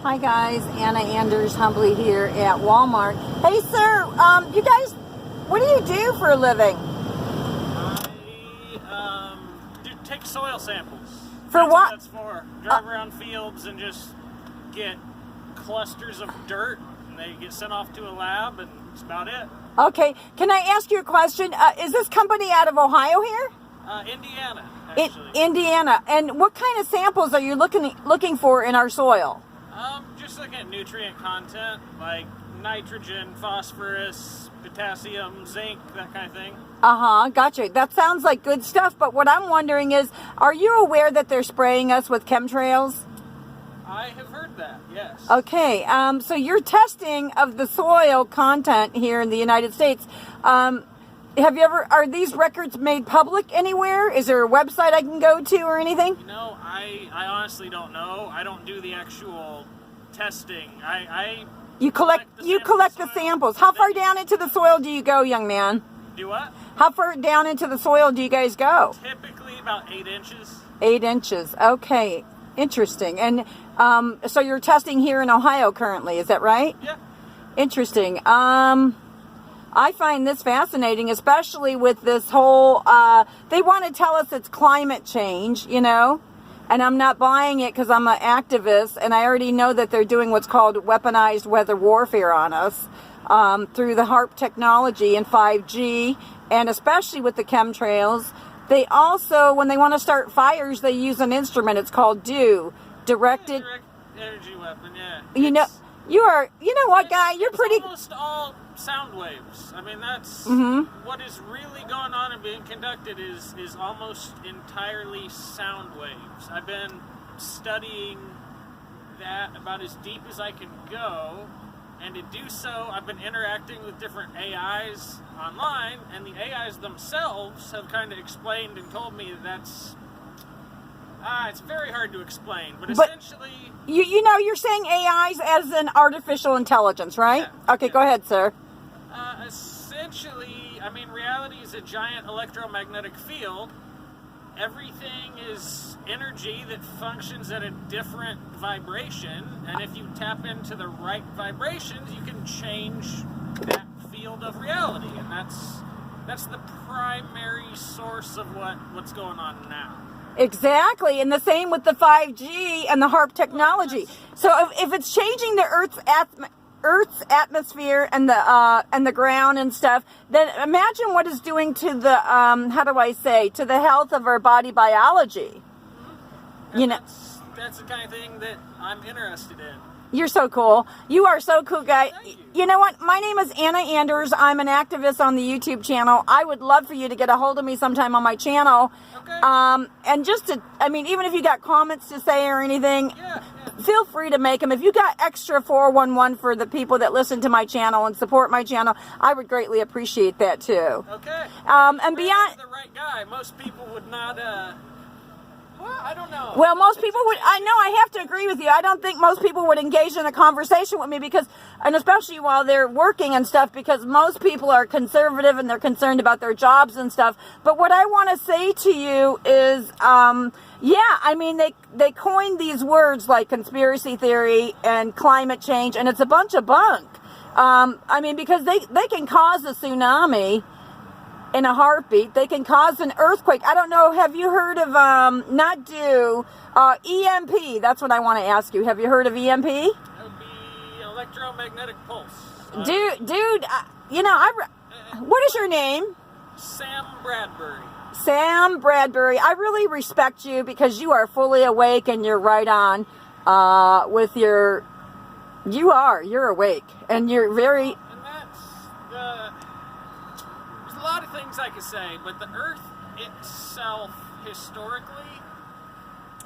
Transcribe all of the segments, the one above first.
Hi guys, Anna Anders Humbly here at Walmart. Hey sir, you guys, what do you do for a living? I take soil samples. For what? That's for. Drive around fields and just get clusters of dirt, and they get sent off to a lab, and that's about it. Okay, can I ask you a question? Is this company out of Ohio here? Indiana, actually. Indiana. And what kind of samples are you looking for in our soil? Just looking at nutrient content, like nitrogen, phosphorus, potassium, zinc, that kind of thing. Gotcha. That sounds like good stuff, but what I'm wondering is, are you aware that they're spraying us with chemtrails? I have heard that, yes. Okay, so you're testing of the soil content here in the United States. Are these records made public anywhere? Is there a website I can go to or anything? You know, I honestly don't know. I don't do the actual testing. You collect the samples. How far down into the soil do you go, young man? Do what? How far down into the soil do you guys go? Typically about 8 inches. 8 inches. Okay. Interesting. And so you're testing here in Ohio currently, is that right? Yeah. Interesting. I find this fascinating, especially with this whole, they want to tell us it's climate change, you know, and I'm not buying it because I'm an activist, and I already know that they're doing what's called weaponized weather warfare on us through the HAARP technology and 5G, and especially with the chemtrails. They also, when they want to start fires, they use an instrument. It's called DEW, directed energy weapon. Yeah. You know what, guy? You're pretty. Almost all sound waves. I mean, that's what is really going on and being conducted is almost entirely sound waves. I've been studying that about as deep as I can go. And to do so, I've been interacting with different AIs online, and the AIs themselves have kind of explained and told me that's it's very hard to explain, but essentially... You know, you're saying AIs as an artificial intelligence, right? Yeah, okay, yeah. Go ahead, sir. Essentially, I mean, reality is a giant electromagnetic field. Everything is energy that functions at a different vibration, and if you tap into the right vibrations, you can change that field of reality, and that's the primary source of what's going on now. Exactly, and the same with the 5G and the HAARP technology. So if it's changing the Earth's atmosphere and the ground and stuff, then imagine what it's doing to the to the health of our body biology. And you know, that's the kind of thing that I'm interested in. You're so cool. You are so cool, guy. Thank you. You know what? My name is Anna Anders. I'm an activist on the YouTube channel. I would love for you to get a hold of me sometime on my channel. Okay. And just to, I mean, even if you got comments to say or anything, yeah. Feel free to make them. If you got extra 411 for the people that listen to my channel and support my channel, I would greatly appreciate that too. Okay. And beyond the right guy, most people would not. Well, I don't know. Well, most people would. I know. I have to agree with you. I don't think most people would engage in a conversation with me because, and especially while they're working and stuff, because most people are conservative and they're concerned about their jobs and stuff. But what I want to say to you is, yeah, I mean, they coined these words like conspiracy theory and climate change, and it's a bunch of bunk. I mean, because they can cause a tsunami in a heartbeat. They can cause an earthquake. I don't know. Have you heard of, not DEW, EMP? That's what I want to ask you. Have you heard of EMP? That would be electromagnetic pulse. Dude, you know, what is your name? Sam Bradbury. Sam Bradbury. I really respect you because you are fully awake and you're right on with your... You're awake. And you're very... And that's... There's a lot of things I could say, but the Earth itself, historically,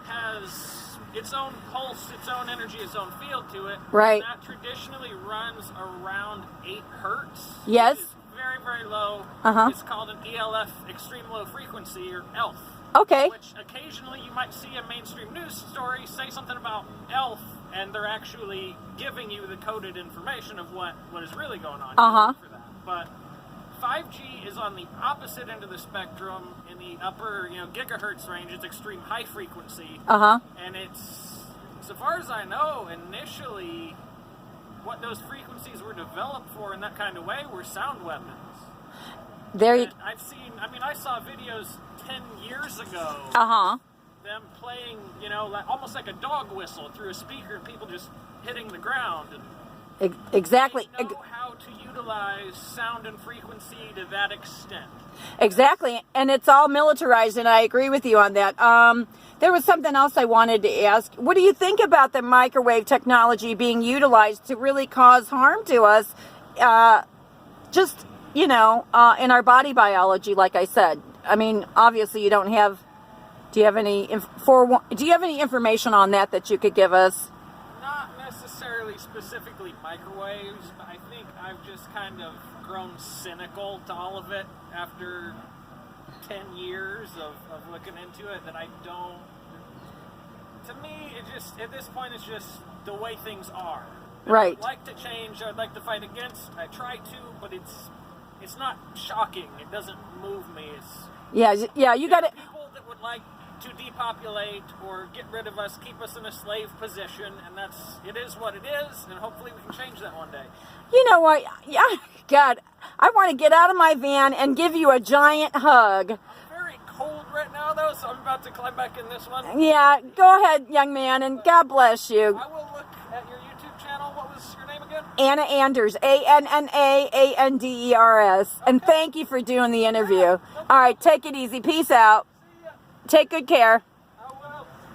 has its own pulse, its own energy, its own field to it. Right. And that traditionally runs around 8 hertz. Yes. Which is very, very low. It's called an ELF, extreme low frequency, or ELF. Okay. Which occasionally you might see a mainstream news story say something about ELF, and they're actually giving you the coded information of what is really going on for that. But 5G is on the opposite end of the spectrum in the upper, gigahertz range. It's extreme high frequency, and it's so far as I know, initially, what those frequencies were developed for in that kind of way were sound weapons. There you. I've seen. I mean, I saw videos 10 years ago. Them playing, you know, like, almost like a dog whistle through a speaker, and people just hitting the ground. And Exactly. they know how to utilize sound and frequency to that extent. Exactly, and it's all militarized, and I agree with you on that. There was something else I wanted to ask. What do you think about the microwave technology being utilized to really cause harm to us? Just, you know, in our body biology, like I said. I mean, obviously, you don't have. Do you have any information on that you could give us? Not necessarily specifically microwaves, but I think I've just kind of grown cynical to all of it after 10 years of looking into it, that I don't. To me, it just, at this point, it's just the way things are. Right. I'd like to change, I'd like to fight against, I try to, but it's not shocking. It doesn't move me. You got it. People that would like to depopulate or get rid of us, keep us in a slave position, and it is what it is, and hopefully we can change that one day. You know what? Yeah, God, I want to get out of my van and give you a giant hug. I'm very cold right now, though, so I'm about to climb back in this one. Yeah, go ahead, young man, and God bless you. I will look at your YouTube channel. What was your name again? Anna Anders, ANNAANDERS. Okay. And thank you for doing the interview. Yeah, no. All right, take it easy. Peace out. Take good care.